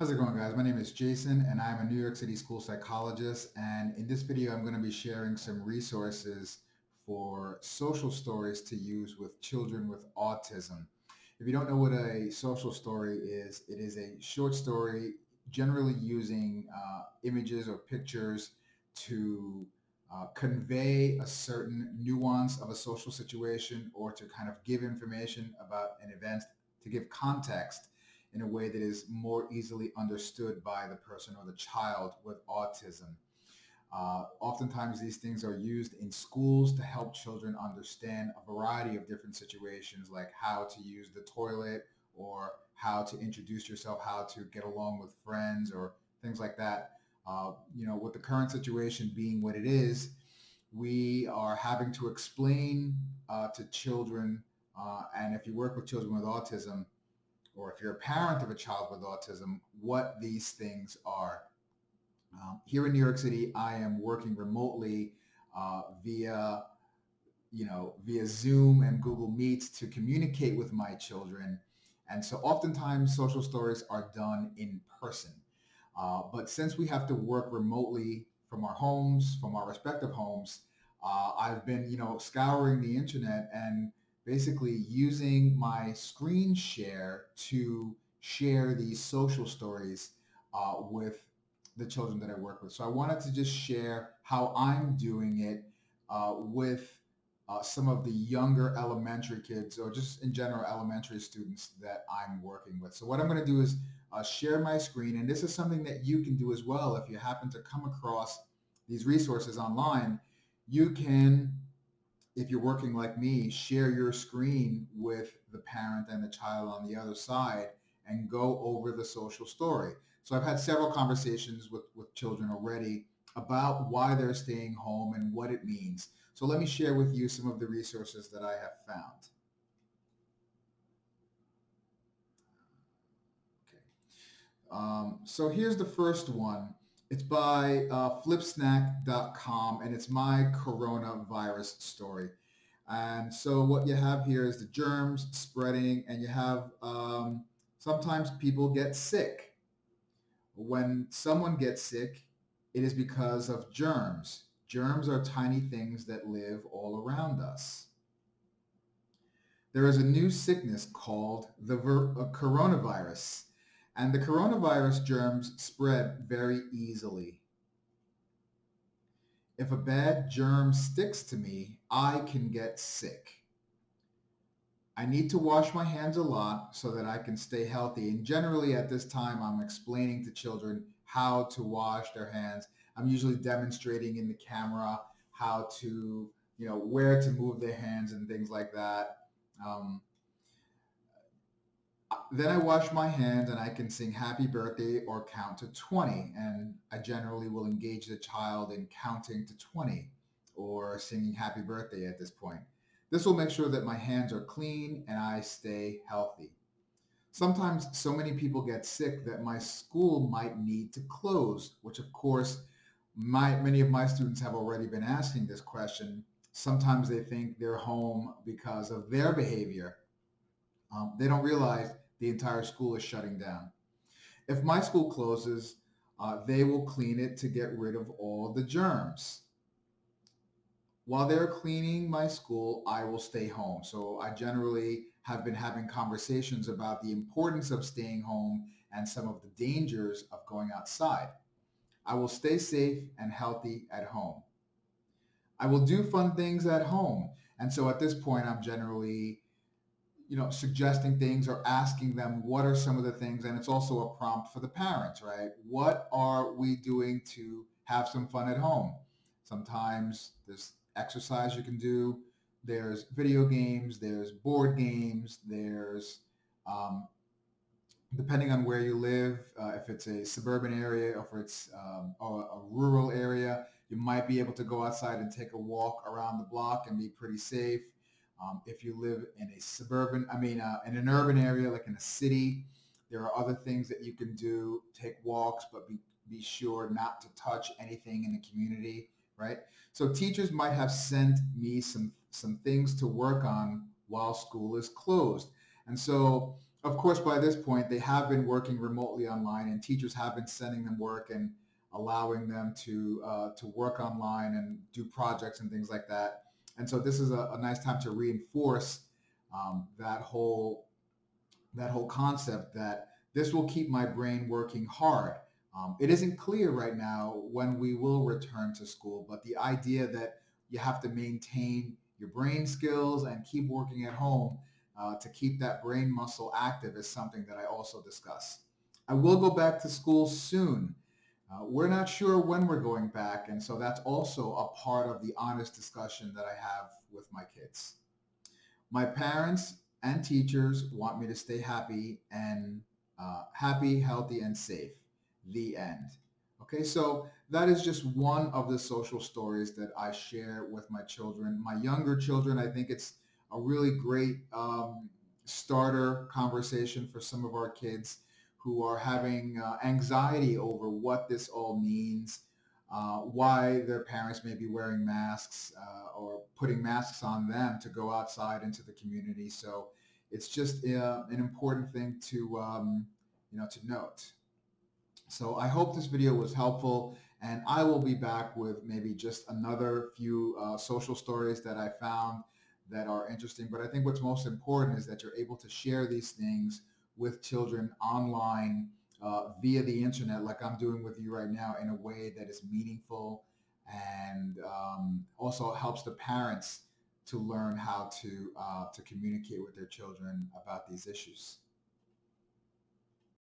How's it going, guys? My name is Jason, and I'm a New York City school psychologist. And in this video, I'm going to be sharing some resources for social stories to use with children with autism. If you don't know what a social story is, it is a short story generally using images or pictures to convey a certain nuance of a social situation or to kind of give information about an event, to give context in a way that is more easily understood by the person or the child with autism. Oftentimes, these things are used in schools to help children understand a variety of different situations, like how to use the toilet or how to introduce yourself, how to get along with friends, or things like that. With the current situation being what it is, we are having to explain to children, and if you work with children with autism, or if you're a parent of a child with autism, what these things are. Here in New York City, I am working remotely via, via Zoom and Google Meets to communicate with my children. And so oftentimes social stories are done in person. But since we have to work remotely from our homes, from our respective homes, I've been, scouring the internet and basically using my screen share to share these social stories with the children that I work with. So I wanted to just share how I'm doing it with some of the younger elementary kids, or just in general elementary students that I'm working with. So what I'm going to do is share my screen, and this is something that you can do as well. If you happen to come across these resources online, you can, if you're working like me, share your screen with the parent and the child on the other side and go over the social story. So I've had several conversations with children already about why they're staying home and what it means. So let me share with you some of the resources that I have found. Okay. So here's the first one. It's by flipsnack.com, and it's my coronavirus story. And so what you have here is the germs spreading, and you have sometimes people get sick. When someone gets sick, it is because of germs. Germs are tiny things that live all around us. There is a new sickness called the coronavirus, and the coronavirus germs spread very easily. If a bad germ sticks to me, I can get sick. I need to wash my hands a lot so that I can stay healthy. And generally at this time, I'm explaining to children how to wash their hands. I'm usually demonstrating in the camera how to, where to move their hands and things like that. Um, then I wash my hands and I can sing happy birthday or count to 20. And I generally will engage the child in counting to 20 or singing happy birthday at this point. This will make sure that my hands are clean and I stay healthy. Sometimes so many people get sick that my school might need to close, which of course many of my students have already been asking this question. Sometimes they think they're home because of their behavior. They don't realize the entire school is shutting down. If my school closes, they will clean it to get rid of all the germs. While they're cleaning my school, I will stay home. So I generally have been having conversations about the importance of staying home and some of the dangers of going outside. I will stay safe and healthy at home. I will do fun things at home. And so at this point, I'm generally, suggesting things or asking them what are some of the things. And it's also a prompt for the parents, right? What are we doing to have some fun at home? Sometimes there's exercise you can do. There's video games, there's board games, there's, depending on where you live, if it's a suburban area or if it's a rural area, you might be able to go outside and take a walk around the block and be pretty safe. If you live in a in an urban area, like in a city, there are other things that you can do. Take walks, but be sure not to touch anything in the community, right? So teachers might have sent me some things to work on while school is closed. And so Of course, by this point, they have been working remotely online, and teachers have been sending them work and allowing them to work online and do projects and things like that. And so this is a nice time to reinforce that whole concept that this will keep my brain working hard. It isn't clear right now when we will return to school, but the idea that you have to maintain your brain skills and keep working at home to keep that brain muscle active is something that I also discuss. I will go back to school soon. We're not sure when we're going back, and so that's also a part of the honest discussion that I have with my kids. My parents and teachers want me to stay happy, healthy, and safe. The end. Okay, so that is just one of the social stories that I share with my children. My younger children, I think it's a really great starter conversation for some of our kids who are having anxiety over what this all means, why their parents may be wearing masks or putting masks on them to go outside into the community. So it's just an important thing to note. So I hope this video was helpful, and I will be back with maybe just another few social stories that I found that are interesting. But I think what's most important is that you're able to share these things with children online via the internet, like I'm doing with you right now, in a way that is meaningful and also helps the parents to learn how to communicate with their children about these issues.